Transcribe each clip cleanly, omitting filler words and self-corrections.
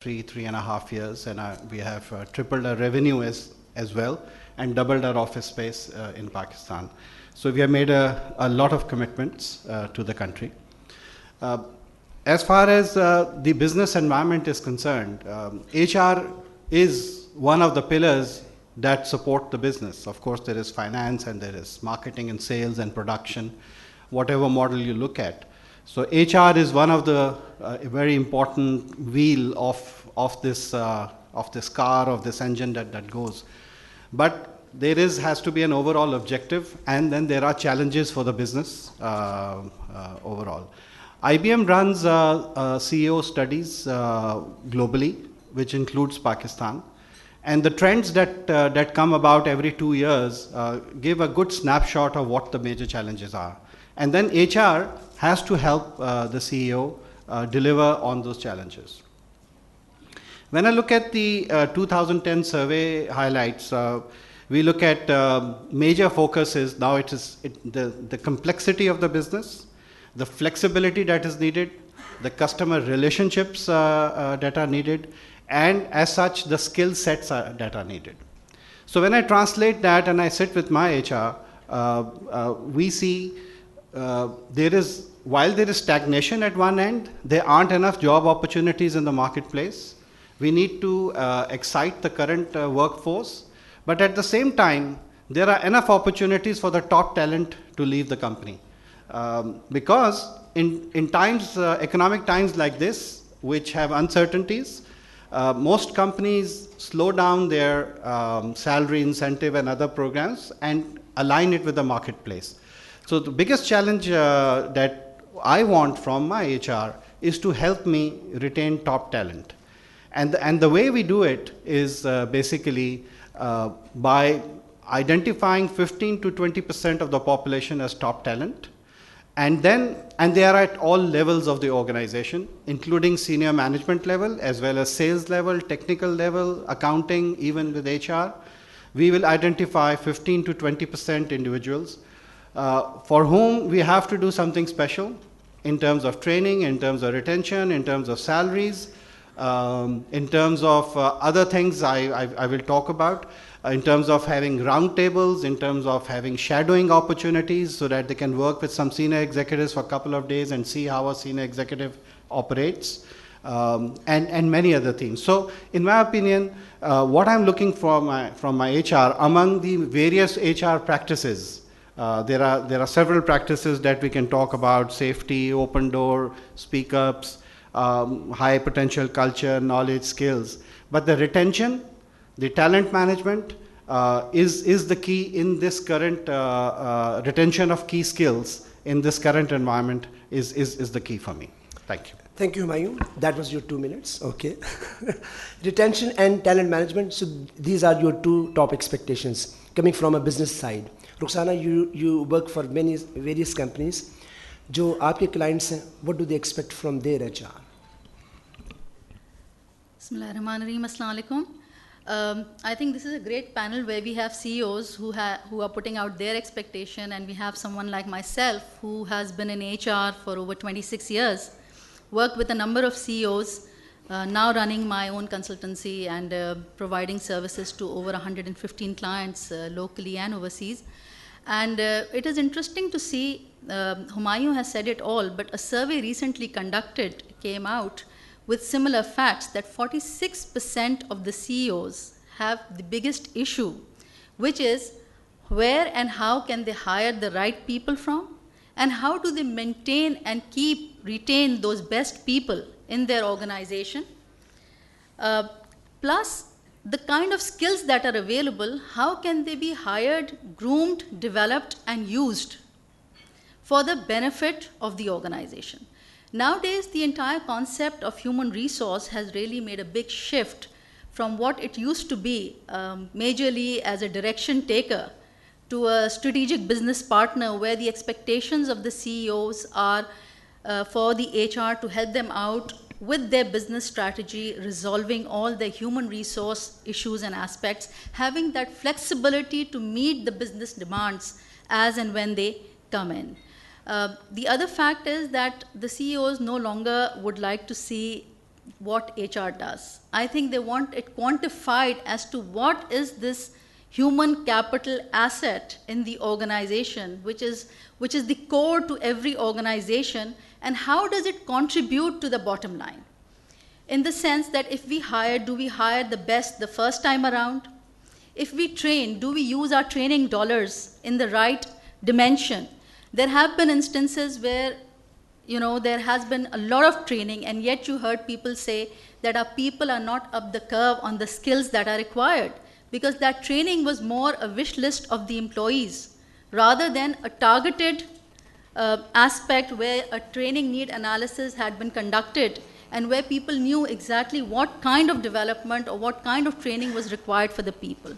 three and a half years, and we have tripled our revenue as well, and doubled our office space in Pakistan. So we have made a lot of commitments to the country. As far as the business environment is concerned, HR is one of the pillars that support the business. Of course, there is finance and there is marketing and sales and production, whatever model you look at. So HR is one of the very important wheel of this car, of this engine that goes. But there has to be an overall objective, and then there are challenges for the business overall. IBM runs CEO studies globally, which includes Pakistan. And the trends that come about every 2 years give a good snapshot of what the major challenges are. And then HR has to help the CEO deliver on those challenges. When I look at the 2010 survey highlights, we look at major focuses. Now it is the complexity of the business, the flexibility that is needed, the customer relationships that are needed, and as such, the skill sets that are needed. So when I translate that and I sit with my HR, we see while there is stagnation at one end, there aren't enough job opportunities in the marketplace. We need to excite the current workforce, but at the same time, there are enough opportunities for the top talent to leave the company. Because in times, economic times like this, which have uncertainties, most companies slow down their salary incentive and other programs and align it with the marketplace. So the biggest challenge that I want from my HR is to help me retain top talent. And the way we do it is basically by identifying 15 to 20% of the population as top talent. And they are at all levels of the organization, including senior management level, as well as sales level, technical level, accounting, even with HR. We will identify 15 to 20% individuals for whom we have to do something special in terms of training, in terms of retention, in terms of salaries, in terms of other things I will talk about, in terms of having roundtables, in terms of having shadowing opportunities so that they can work with some senior executives for a couple of days and see how a senior executive operates, and many other things. So in my opinion, what I'm looking for from my HR, among the various HR practices, there are several practices that we can talk about: safety, open door, speak ups, high potential culture, knowledge, skills. But the retention, the talent management is the key in this current retention of key skills in this current environment is the key for me. Thank you. Thank you, Humayun. That was your 2 minutes. Okay. Retention and talent management. So these are your two top expectations coming from a business side. Rukhsana, you work for various companies. जो आपके clients हैं, what do they expect from their HR? Bismillahirrahmanirrahim. Assalamu alaikum. I think this is a great panel where we have CEOs who are putting out their expectation, and we have someone like myself who has been in HR for over 26 years, worked with a number of CEOs, now running my own consultancy and providing services to over 115 clients locally and overseas. And it is interesting to see, Humayun has said it all, but a survey recently conducted came out with similar facts that 46% of the CEOs have the biggest issue, which is where and how can they hire the right people from, and how do they maintain and retain those best people in their organization. Plus, the kind of skills that are available, how can they be hired, groomed, developed, and used for the benefit of the organization. Nowadays, the entire concept of human resource has really made a big shift from what it used to be, majorly as a direction taker, to a strategic business partner where the expectations of the CEOs are for the HR to help them out with their business strategy, resolving all their human resource issues and aspects, having that flexibility to meet the business demands as and when they come in. The other fact is that the CEOs no longer would like to see what HR does. I think they want it quantified as to what is this human capital asset in the organization, which is the core to every organization, and how does it contribute to the bottom line? In the sense that if we hire, do we hire the best the first time around? If we train, do we use our training dollars in the right dimension? There have been instances where, there has been a lot of training, and yet you heard people say that our people are not up the curve on the skills that are required, because that training was more a wish list of the employees rather than a targeted aspect where a training need analysis had been conducted and where people knew exactly what kind of development or what kind of training was required for the people.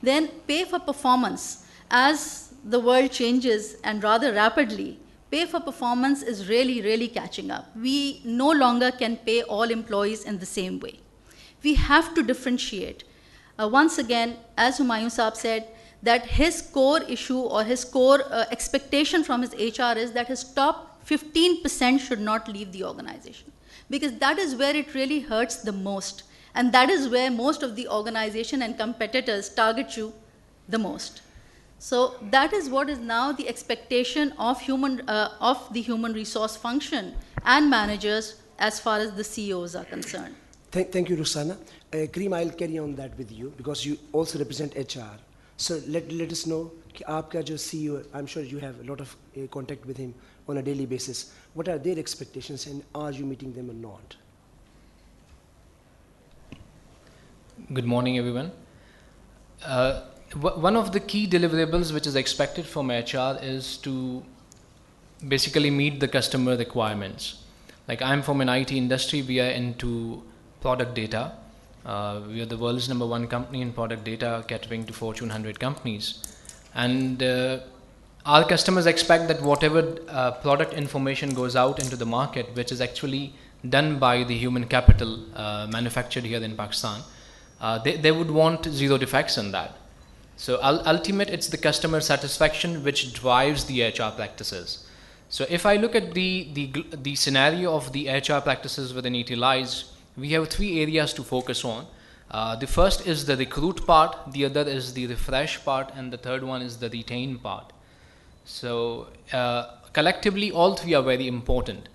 Then pay for performance. As the world changes, and rather rapidly, pay for performance is really, really catching up. We no longer can pay all employees in the same way. We have to differentiate. Once again, as Humayun Saab said, that his core issue or his core expectation from his HR is that his top 15% should not leave the organization, because that is where it really hurts the most, and that is where most of the organization and competitors target you the most. So that is what is now the expectation of the human resource function and managers as far as the CEOs are concerned. Thank you, Rukhsana. Kareem, I'll carry on that with you because you also represent HR. So let us know, aapka jo CEO, I'm sure you have a lot of contact with him on a daily basis. What are their expectations, and are you meeting them or not? Good morning, everyone. One of the key deliverables which is expected from HR is to basically meet the customer requirements. Like, I'm from an IT industry, we are into product data. We are the world's #1 company in product data, catering to Fortune 100 companies. And our customers expect that whatever product information goes out into the market, which is actually done by the human capital manufactured here in Pakistan, they would want zero defects in that. So ultimate, it's the customer satisfaction which drives the HR practices. So if I look at the scenario of the HR practices within Utilize, we have 3 areas to focus on. The first is the recruit part, the other is the refresh part, and the third one is the retain part. So collectively, all 3 are very important.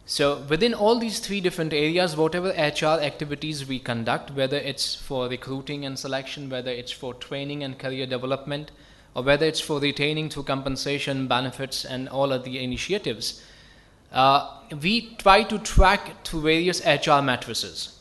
So within all these 3 different areas, whatever HR activities we conduct, whether it's for recruiting and selection, whether it's for training and career development, or whether it's for retaining through compensation, benefits, and all of the initiatives, we try to track through various HR matrices,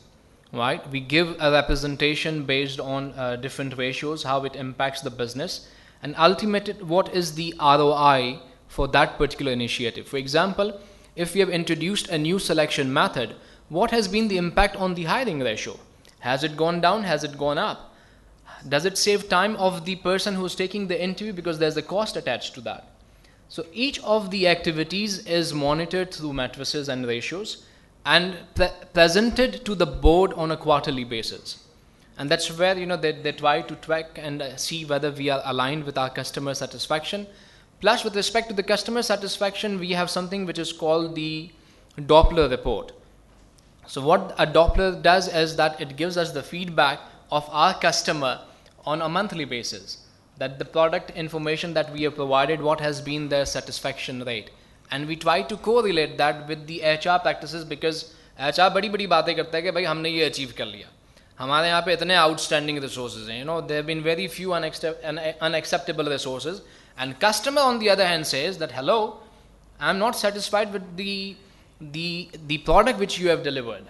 right? We give a representation based on different ratios, how it impacts the business, and ultimately what is the ROI for that particular initiative. For example, if we have introduced a new selection method, what has been the impact on the hiring ratio? Has it gone down? Has it gone up? Does it save time of the person who's taking the interview, because there's a cost attached to that? So each of the activities is monitored through matrices and ratios and presented to the board on a quarterly basis. And that's where they try to track and see whether we are aligned with our customer satisfaction. Plus, with respect to the customer satisfaction, we have something which is called the Doppler report. So what a Doppler does is that it gives us the feedback of our customer on a monthly basis, that the product information that we have provided, what has been their satisfaction rate. And we try to correlate that with the HR practices, because HR बड़ी बड़ी बातें करता है कि भाई हमने ये achieve कर लिया, हमारे यहाँ पे इतने outstanding resources हैं, there have been very few unacceptable resources. And customer on the other hand says that, hello, I'm not satisfied with the product which you have delivered.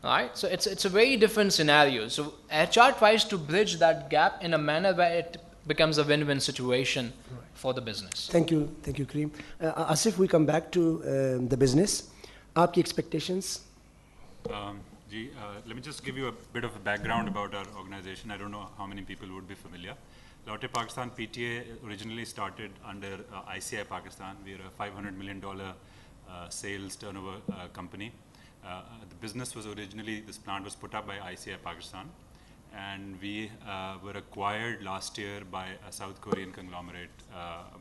Right? So it's a very different scenario. So HR tries to bridge that gap in a manner where it becomes a win-win situation for the business. Thank you, Kareem. Asif, we come back to the business. Aapki expectations? Let me just give you a bit of a background about our organization. I don't know how many people would be familiar. Lotte Pakistan PTA originally started under ICI Pakistan. We are a $500 million sales turnover company. The business was originally, this plant was put up by ICI Pakistan, and we were acquired last year by a South Korean conglomerate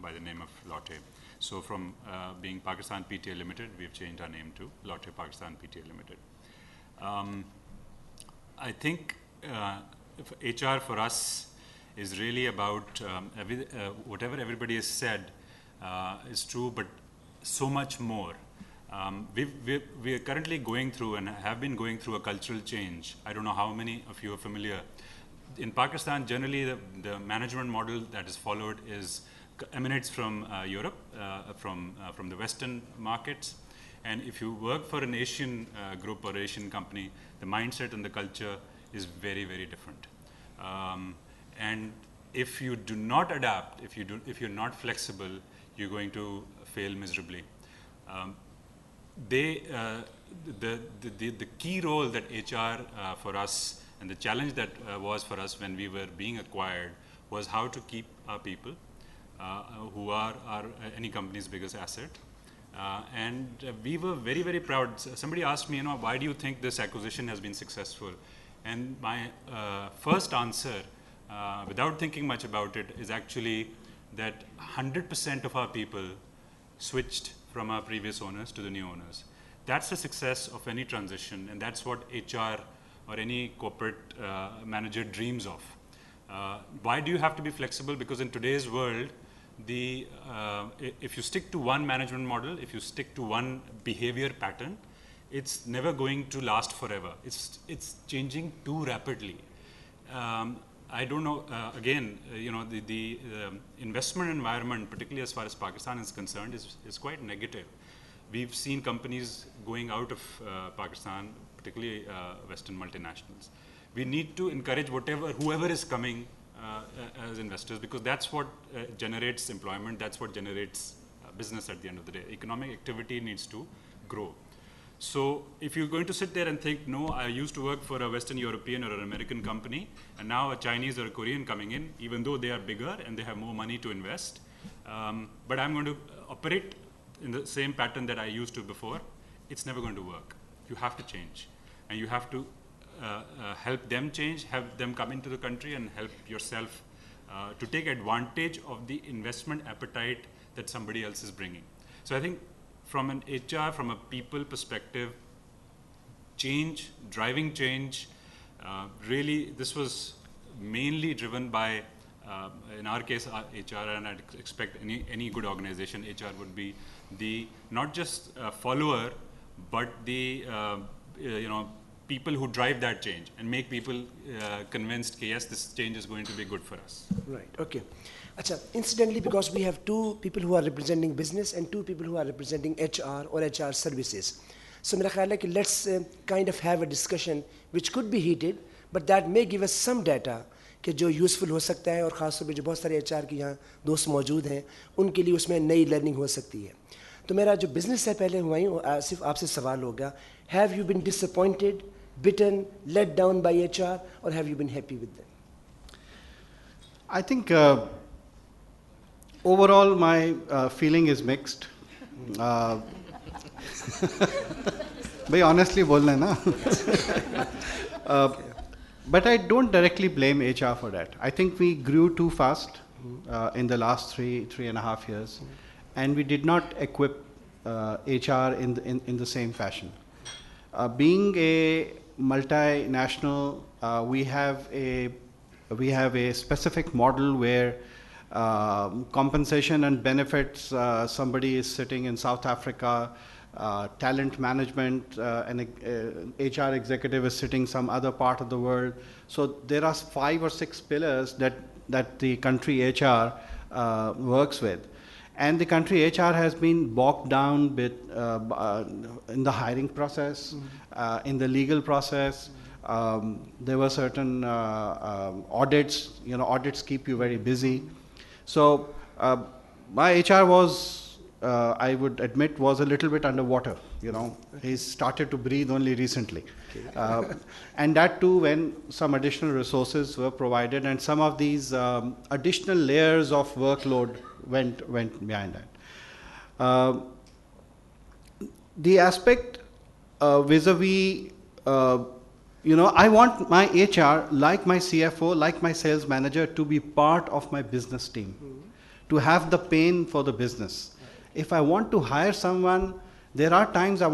by the name of Lotte. So from being Pakistan PTA Limited, we've changed our name to Lotte Pakistan PTA Limited. Um, I think HR for us is really about whatever everybody has said is true, but so much more. We are currently going through and have been going through a cultural change. I don't know how many of you are familiar. In Pakistan, generally the management model that is followed emanates from Europe, from the Western markets. And if you work for an Asian group or Asian company, the mindset and the culture is very, very different. And if you do not adapt, if you're not flexible, you're going to fail miserably. The key role that HR for us, and the challenge that was for us when we were being acquired, was how to keep our people, who are any company's biggest asset. And we were very, very proud. Somebody asked me, why do you think this acquisition has been successful? And my first answer, without thinking much about it, is actually that 100% of our people switched from our previous owners to the new owners. That's the success of any transition, and that's what HR or any corporate manager dreams of. Why do you have to be flexible? Because in today's world, if you stick to one management model, if you stick to one behavior pattern, it's never going to last forever. It's changing too rapidly. I don't know, again, the investment environment, particularly as far as Pakistan is concerned, is quite negative. We've seen companies going out of Pakistan, particularly Western multinationals. We need to encourage whoever is coming as investors, because that's what generates employment, that's what generates business at the end of the day. Economic activity needs to grow. So if you're going to sit there and think, no, I used to work for a Western European or an American company, and now a Chinese or a Korean coming in, even though they are bigger and they have more money to invest, but I'm going to operate in the same pattern that I used to before, it's never going to work. You have to change, and you have to help them change, help them come into the country, and help yourself to take advantage of the investment appetite that somebody else is bringing. So I think from an HR, from a people perspective, driving change, really this was mainly driven by, in our case, HR, and I'd expect any good organization, HR would be the not just follower, but the people who drive that change and make people convinced that yes, this change is going to be good for us. Right, okay. Achha, incidentally, because we have two people who are representing business and two people who are representing HR or HR services. So mera khayal hai ki let's kind of have a discussion which could be heated, but that may give us some data कि जो useful हो सकता है, और ख़ासतौर पे जो बहुत सारे HR के यहाँ दोस्त मौजूद हैं उनके लिए उसमें नई लर्निंग हो सकती है. तो मेरा जो बिजनेस है पहले हुआ ही सिर्फ आपसे सवाल होगा, have you been disappointed, bitten, let down by HR, or have you been happy with them? I think overall my feeling is mixed. Bhai honestly bolna na. But I don't directly blame HR for that. I think we grew too fast in the last three and a half years, and we did not equip HR in the same fashion. Being a multinational, we have a specific model where compensation and benefits, somebody is sitting in South Africa, talent management, an HR executive is sitting some other part of the world. So there are 5 or 6 pillars that the country HR works with. And the country HR has been bogged down with, in the hiring process, in the legal process. There were certain audits. Audits keep you very busy. So my HR was, I would admit, was a little bit underwater. He started to breathe only recently. Okay. And that too when some additional resources were provided, and some of these additional layers of workload went behind that. The aspect vis-a-vis, I want my HR, like my CFO, like my sales manager, to be part of my business team, to have the pain for the business. If I want to hire someone, there are times I want